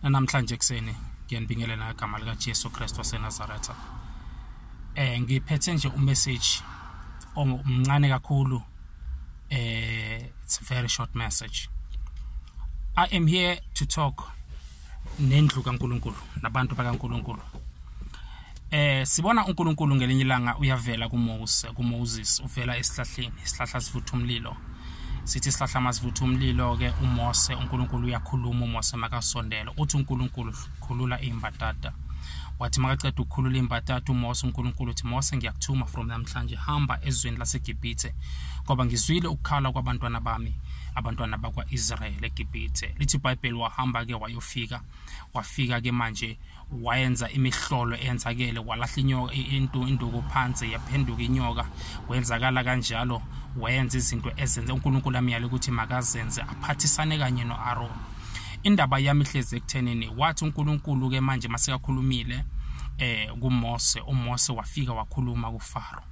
namhlanje ekseni ngiyanibingelela igama lika Jesu Kristu waseNazaretha. Ngiphethe nje message omncane kakhulu. It's a very short message. I am here to talk nendlu kaNkulunkulu nabantu bakaNkulunkulu. Sibona uNkulunkulu ngelinye ilanga uyavela kuMoses uvela esihlahleni, isihlahla sivutha umlilo. Sithi isihlahla masivutha umlilo ke uMose uNkulunkulu uyakhuluma uMose makasondela uthi uNkulunkulu khulula imbatata. Wathi makaceda ukukhulula imbatata uMose uNkulunkulu uthi Mose ngiyakuthuma from namhlanje hamba ezweni laseGibhithe ngoba ngizwile ukukhala kwabantwana bami abantwana bakwaIsrael eGibhithe. Lithi iBhayibheli wahamba ke wafika ke manje wayenza imihlolo eyenzakele walahla inyoka induku phansi yaphenduka inyoka wenzakala kanjalo wayenza izinto ezenze uNkulunkulu amyale ukuthi makazenze aphathisane kanye noAaron. Indaba yami ihlezi ekuthenini wathi uNkulunkulu ke manje masekakhulumile kuMose uMose wafika wakhuluma kuFaro.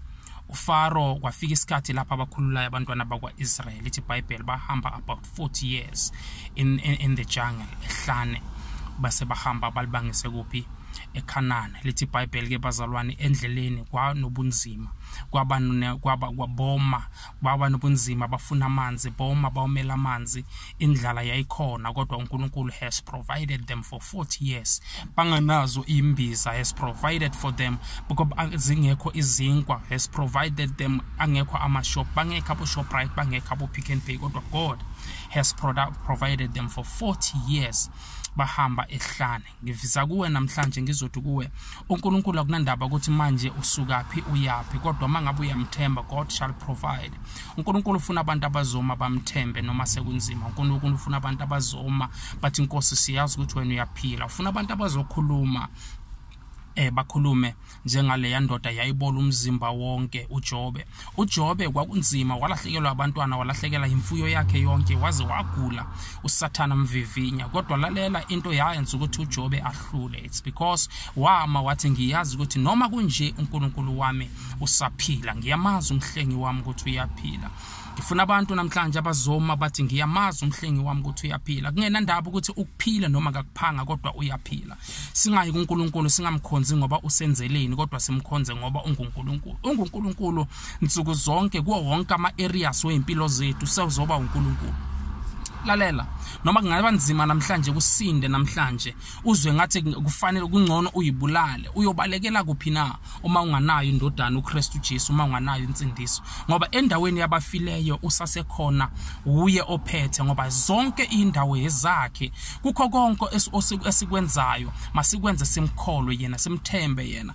uFaro kwafika isikhathi lapha abakhululayo abantwana bakwaIsrael. Lithi iBhayibheli bahamba about 40 years in the jungle ehlane base bahamba balibangise kuphi eKhanani. Lithi iBhayibheli ke bazalwane endleleni kwanobunzima kwaba nobunzima bafuna amanzi boma bawumela amanzi indlala yayikhona kodwa uNkulunkulu has provided them for 40 years banganazo imbiza has provided for them because zingekho izinkwa has provided them angekho amashop bangekho abo Shoprite bangekho abo Pick n Pay kodwa God has provided them for 40 years bahamba ehlane. Ngivisa kuwe namhlanje ngizothi kuwe uNkulunkulu akunandaba ukuthi manje usukaphi uyapi kodwa mangabe uyamthemba God shall provide. uNkulunkulu ufuna abantu abazoma bamthembe noma sekunzima. uNkulunkulu ufuna abantu abazoma bathi inkosi siyazi ukuthi wena uyaphila. Ufuna abantu abazokhuluma bakhulume njengale yandoda yayibola umzimba wonke uJobe kwakunzima walahlekelwa abantwana walahlekela imfuyo yakhe yonke waze wagula uSathana mvivinya kodwa lalela into yayenza ukuthi uJobe ahlule. It's because wathi ngiyazi ukuthi noma kunje uNkulunkulu wami usaphila ngiyamazi umhlengi wami ukuthi uyaphila. Ngifuna abantu namhlanje abazoma bathi ngiyamazi umhlengi wami ukuthi uyaphila. Kungena ndaba ukuthi ukuphila noma akakuphanga kodwa uyaphila. Singayi kuNkulunkulu singamkhonzi ngoba usenzeleni kodwa simkhonze ngoba unguNkulunkulu. UNkulunkulu nsuku zonke kuwo wonke ama-areas weimpilo zethu sezoba uNkulunkulu. Lalela noma kungaba nzima namhlanje kusinde namhlanje uzwe ngathi kufanele kungcono uyibulale uyobalekela kuphi na uma unganayo indodana uKristu Jesu uma unganayo insindiso ngoba endaweni yabafileyo usasekhona uye ophethe ngoba zonke indawo ezakhe kukho konke esikwenzayo masikwenze simkholwe yena simthembe yena.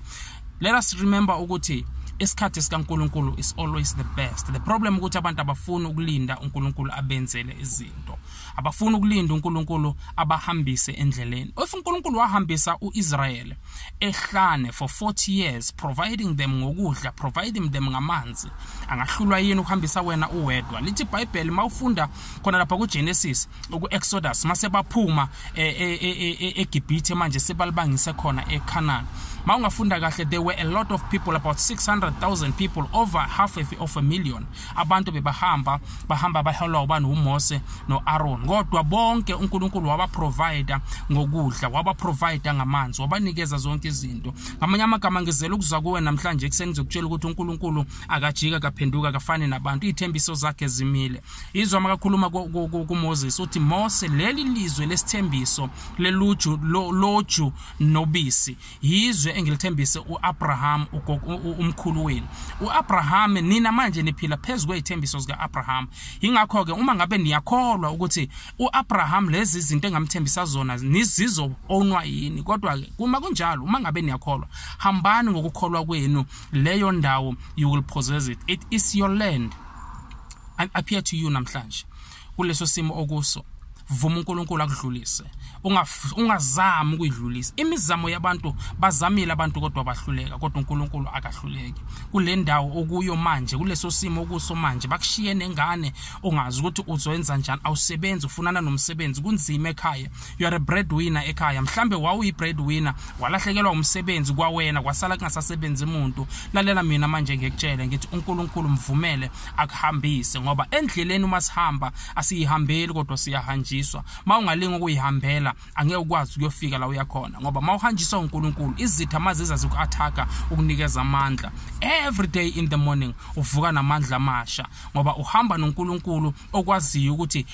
Let us remember ukuthi isikhathi sikaNkulunkulu is always the best. The problem ukuthi abantu abafuna ukulinda uNkulunkulu abenzele izinto. Abafuna ukulinda uNkulunkulu abahambise endleleni. If uNkulunkulu wahambisa uIsrael ehlane for 40 years providing them ngokudla, providing them ngamanzi, angahlulwa yini ukuhambisa wena uwedwa? Lithi iBhayibheli mawufunda khona lapha kuGenesis kuExodus mase baphuma eGibhithe manje sebalibangise khona eKhanani. Mawungafunda kahle there were a lot of people about 600,000 people over half of a million abantu bebahamba bahelwa ubani uMose noAaron kodwa bonke uNkulunkulu wabaprovider ngokudla wabaprovider ngamanzi wabanikeza zonke izinto. Ngamanye amagama ngizela ukuzwa kuwe namhlanje ekseni ngizokutshela ukuthi uNkulunkulu akajika kaphenduka kafane nabantu ithembiso zakhe zimile. Izwa makakhuluma kuMoses uthi Mose leli lizwe lesithembiso loju nobisi yizwe engilithembise uAbraham umkhulu wenu. uAbraham nina manje niphila phezulu kwezithembiso zikaAbraham. Ingakho ke uma ngabe niyakholwa ukuthi uAbraham lezi izinto engamthembisa zona nizizo ownwa yini kodwa kuma kunjalo uma ngabe niyakholwa hambani ngokukholwa kwenu leyo ndawo you will possess it. It is your land. I appear to you namhlanje kuleso simo okuso vuma uNkulunkulu akudlulise ungazami ukuyidlulisa. Imizamo yabantu bazamile abantu kodwa bahluleka kodwa uNkulunkulu akahluleki. Kule ndawo okuyo manje kuleso simo okuso manje bakushiye nengane ungazi ukuthi uzoyenza njani awusebenzi ufunana nomsebenzi kunzima ekhaya. You are a breadwinner ekhaya mhlambe wawuyi breadwinner walahlekelwa umsebenzi kwawena kwasala kungasasebenzi umuntu. Lalela mina manje ngikutshela ngithi uNkulunkulu mvumele akuhambise ngoba endleleni uma sihamba asiyihambeli kodwa siyahanjiswa. uhanjiswa mawungalinga ukuyihambela angeke ukwazi ukuyofika la uyakhona ngoba mawuhanjiswa uNkulunkulu izitha amaziza ziku-attack ukunikeza amandla every day in the morning uvuka namandla amasha ngoba uhamba noNkulunkulu okwaziyo ukuthi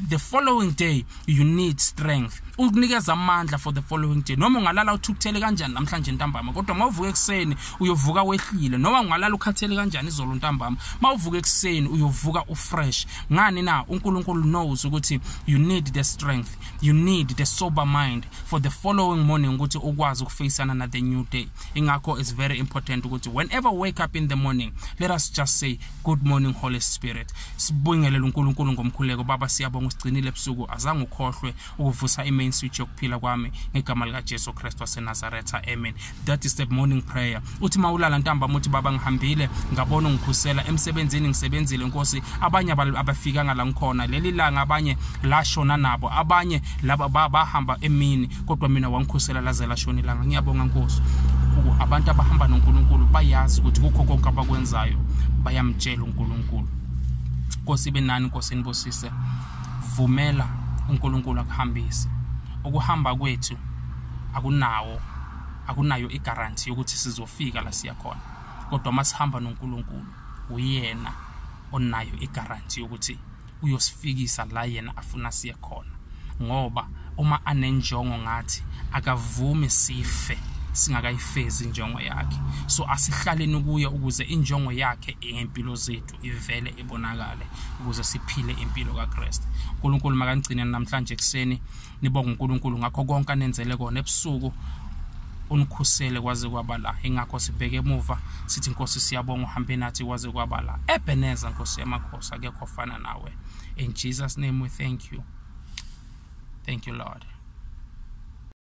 the following day you need strength ukunikeza amandla for the following day noma ungalala uthukuthele kanjani namhlanje ntambama kodwa mawuvuka ekseni uyovuka wehlile noma ungalala ukhathele kanjani izolo ntambama mawuvuka ekseni uyovuka ufresh ngani na uNkulunkulu knows ukuthi you need the strength you need the sober mind for the following morning ukuthi ukwazi ukufaceana na the new day ingakho is very important ukuthi whenever we wake up in the morning let us just say good morning Holy Spirit sibongelele uNkulunkulu ngomkhuleko baba siyabonga usigcinile ebusuku azange ukhohlwe ukuvusa main switch yokuphila kwami ngegama lika Jesu Kristu waseNazaretha amen. That is the morning prayer. Uthi mawulala ntambama uthi baba ngihambile ngabona ungikhusela emsebenzini ngisebenzile Nkosi abanye abafika ngala ngikhona leli langa abanye lashona nabo abanye laba bahamba emini kodwa mina wangikhusela laze lashona ilanga ngiyabonga Nkosi abantu abahamba noNkulunkulu bayazi ukuthi kukho konke abakwenzayo bayamtshela uNkulunkulu Nkosi benani Nkosi nibusise vumela uNkulunkulu akuhambise ukuhamba kwethu akunayo igaranti yokuthi sizofika la siya khona kodwa masihamba noNkulunkulu uyena onayo igaranti yokuthi uyosifikisa la yena afuna siye khona ngoba uma anenjongo ngathi akavumi sife singakayifezi injongo yakhe so asihlaleni kuye ukuze injongo yakhe empilo zethu ivele ibonakale ukuze siphile impilo kaKristu uNkulunkulu makangcine namhlanje ekseni nibonga uNkulunkulu ngakho konke anenzele kona ebusuku unikhusele kwaze kwabala ingakho sibheke emuva sithi Nkosi siyabonga uhambe nathi kwaze kwabala Ebeneza Nkosi yamakhosi akekho ofana nawe in Jesus name we thank you Lord.